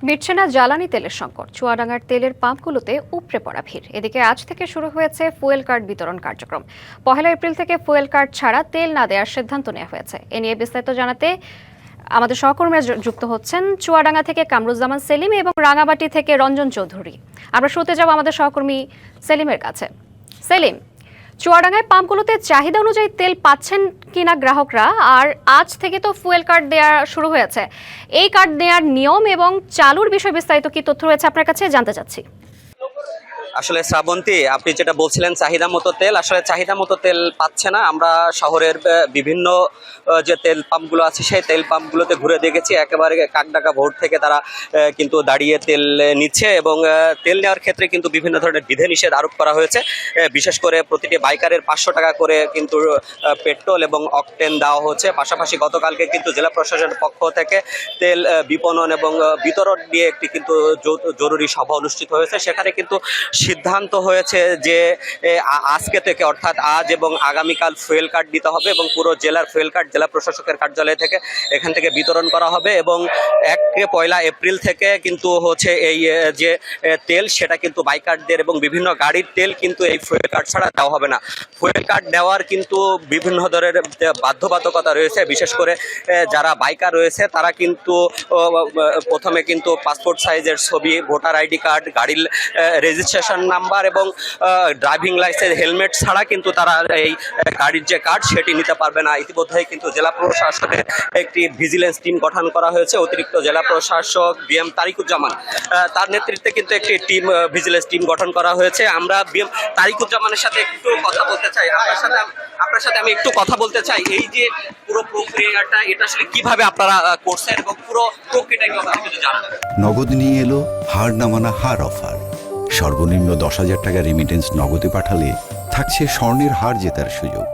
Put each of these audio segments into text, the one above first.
মিটছে না জ্বালানি তেলের সংকট। চুয়াডাঙ্গার তেলের পাম্পগুলোতে উপড়ে পড়া ভিড়। এদিকে আজ থেকে শুরু হয়েছে ফুয়েল কার্ড বিতরণ কার্যক্রম। 1 এপ্রিল থেকে ফুয়েল কার্ড ছাড়া তেল না দেওয়ার সিদ্ধান্ত নেওয়া হয়েছে। এ নিয়ে বিস্তারিত জানাতে আমাদের সহকর্মীরা যুক্ত হচ্ছেন। চুয়াডাঙ্গা থেকে কামরুজ্জামান সেলিম এবং রাঙামাটি থেকে রঞ্জন চৌধুরী। আমরা শুরুতে যাব আমাদের সহকর্মী সেলিমের কাছে। সেলিম, চুয়াডাঙ্গায় পাম্পগুলোতে চাহিদা অনুযায়ী তেল পাচ্ছেন কিনা গ্রাহকরা, আর আজ থেকে তো ফুয়েল কার্ড দেওয়া শুরু হয়েছে, এই কার্ড দেওয়ার নিয়ম এবং চালুর বিষয়ে বিস্তারিত কি তথ্য রয়েছে আপনার কাছে জানতে চাচ্ছি। আসলে শ্রাবন্তী, আপনি যেটা বলছিলেন চাহিদা মতো তেল, আসলে চাহিদা মতো তেল পাচ্ছে না। আমরা শহরের বিভিন্ন যে তেল পাম্পগুলো আছে সেই তেল পাম্পগুলোতে ঘুরে দেখেছি, একেবারে কাকডাকা ভোর থেকে তারা কিন্তু দাঁড়িয়ে তেল নিচ্ছে এবং তেল নেওয়ার ক্ষেত্রে কিন্তু বিভিন্ন ধরনের বিধিনিষেধ আরোপ করা হয়েছে। বিশেষ করে প্রতিটি বাইকারের 500 টাকা করে কিন্তু পেট্রোল এবং অকটেন দেওয়া হচ্ছে। পাশাপাশি গতকালকে কিন্তু জেলা প্রশাসনের পক্ষ থেকে তেল বিপণন এবং বিতরণ নিয়ে একটি কিন্তু জরুরি সভা অনুষ্ঠিত হয়েছে। সেখানে কিন্তু সিদ্ধান্ত হয়েছে যে আজকে থেকে অর্থাৎ আজ এবং আগামীকাল ফুয়েল কার্ড দিতে হবে এবং পুরো জেলার ফুয়েল কার্ড জেলা প্রশাসকের কার্যালয় থেকে এখান থেকে বিতরণ করা হবে এবং 1 এপ্রিল থেকে কিন্তু হচ্ছে এই যে তেল সেটা কিন্তু বাইকারদের এবং বিভিন্ন গাড়ির তেল কিন্তু এই ফুয়েল কার্ড ছাড়া দেওয়া হবে না। ফুয়েল কার্ড দেওয়ার কিন্তু বিভিন্ন ধরনের বাধ্যবাধকতা রয়েছে। বিশেষ করে যারা বাইকার রয়েছে তারা কিন্তু প্রথমে কিন্তু পাসপোর্ট সাইজের ছবি, ভোটার আইডি কার্ড, গাড়ির রেজিস্ট্রেশন নাম্বার এবং ড্রাইভিং লাইসেন্স, হেলমেট ছাড়া কিন্তু তারা এই গাড়ির যে কার্ড সেটি নিতে পারবে না। ইতিমধ্যেই কিন্তু জেলা প্রশাসনের একটি ভিজিলেন্স টিম গঠন করা হয়েছে। অতিরিক্ত জেলা প্রশাসক বিএম তারিকুজ্জামান, তার নেতৃত্বে কিন্তু একটি ভিজিলেন্স টিম গঠন করা হয়েছে। আমরা বিএম তারিকুজ্জামানের সাথে একটু কথা বলতে চাই। আপনার সাথে আমি একটু কথা বলতে চাই, এই যে পুরো প্রক্রিয়াটা এটা আসলে কিভাবে আপনারা করছেন এবং পুরো প্রক্রিয়াটা কি জানেন? নগদ নিয়ে এলো হার না মানা হার অফার। সর্বনিম্ন 10,000 টাকা রেমিটেন্স নগদে পাঠালে থাকছে স্বর্ণের হার জেতার সুযোগ।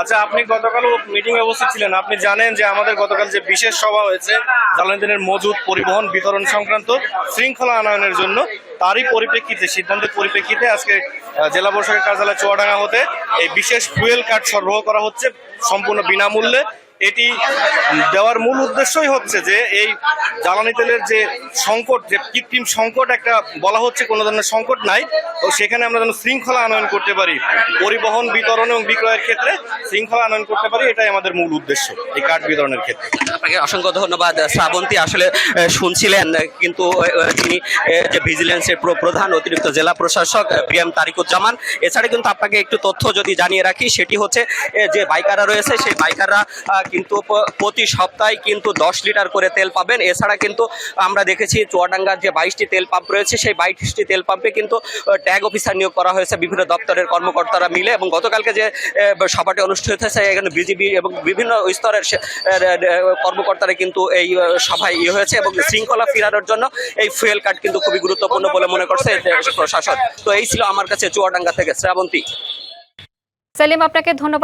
আচ্ছা, আপনি গতকাল মিটিং এ উপস্থিত ছিলেন, আপনি জানেন যে আমাদের গতকাল যে বিশেষ সভা হয়েছে জ্বালানি তেলের মজুদ, পরিবহন, বিতরণ সংক্রান্ত শৃঙ্খলা আনয়নের জন্য, তারই পরিপ্রেক্ষিতে সিদ্ধান্তের পরিপ্রেক্ষিতে আজকে জেলা প্রশাসকের কার্যালয় চুয়াডাঙ্গা হতে এই বিশেষ ফুয়েল কার্ড সরবরাহ করা হচ্ছে সম্পূর্ণ বিনামূল্যে। এটি দেওয়ার মূল উদ্দেশ্যই হচ্ছে যে এই জ্বালানি তেলের যে সংকট, যে কৃত্রিম সংকট একটা বলা হচ্ছে, কোনো ধরনের সংকট নাই, তো সেখানে আমরা যেন শৃঙ্খলা আনয়ন করতে পারি, পরিবহন, বিতরণ এবং বিক্রয়ের ক্ষেত্রে শৃঙ্খলা আনয়ন করতে পারি, এটাই আমাদের মূল উদ্দেশ্য এই কার্ড বিতরণের ক্ষেত্রে। আপনাকে অসংখ্য ধন্যবাদ শ্রাবন্তী। আসলে শুনছিলেন কিন্তু তিনি যে ভিজিলেন্সের প্রধান অতিরিক্ত জেলা প্রশাসক বিএম তারিকুজ্জামান। এছাড়া কিন্তু আপনাকে একটু তথ্য যদি জানিয়ে রাখি, সেটি হচ্ছে যে বাইকাররা রয়েছে সেই বাইকাররা কিন্তু প্রতি সপ্তাহে কিন্তু 10 লিটার করে তেল পাবেন। এছাড়া কিন্তু আমরা দেখেছি চুয়াডাঙ্গার যে 22টি তেল পাম্প রয়েছে সেই 22টি তেল পাম্পে কিন্তু ট্যাগ অফিসার নিয়োগ করা হয়েছে বিভিন্ন দপ্তরের কর্মকর্তারা মিলে। এবং গতকালকে যে সভাটি অনুষ্ঠিত হয়েছে এখানে বিজিবি এবং বিভিন্ন স্তরের কর্মকর্তারা কিন্তু এই সভায় হয়েছে এবং শৃঙ্খলা ফিরানোর জন্য এই ফুয়েল কার্ড কিন্তু খুবই গুরুত্বপূর্ণ বলে মনে করছে প্রশাসন। তো এই ছিল আমার কাছে চুয়াডাঙ্গা থেকে শ্রাবন্তী। সেলিম, আপনাকে ধন্যবাদ।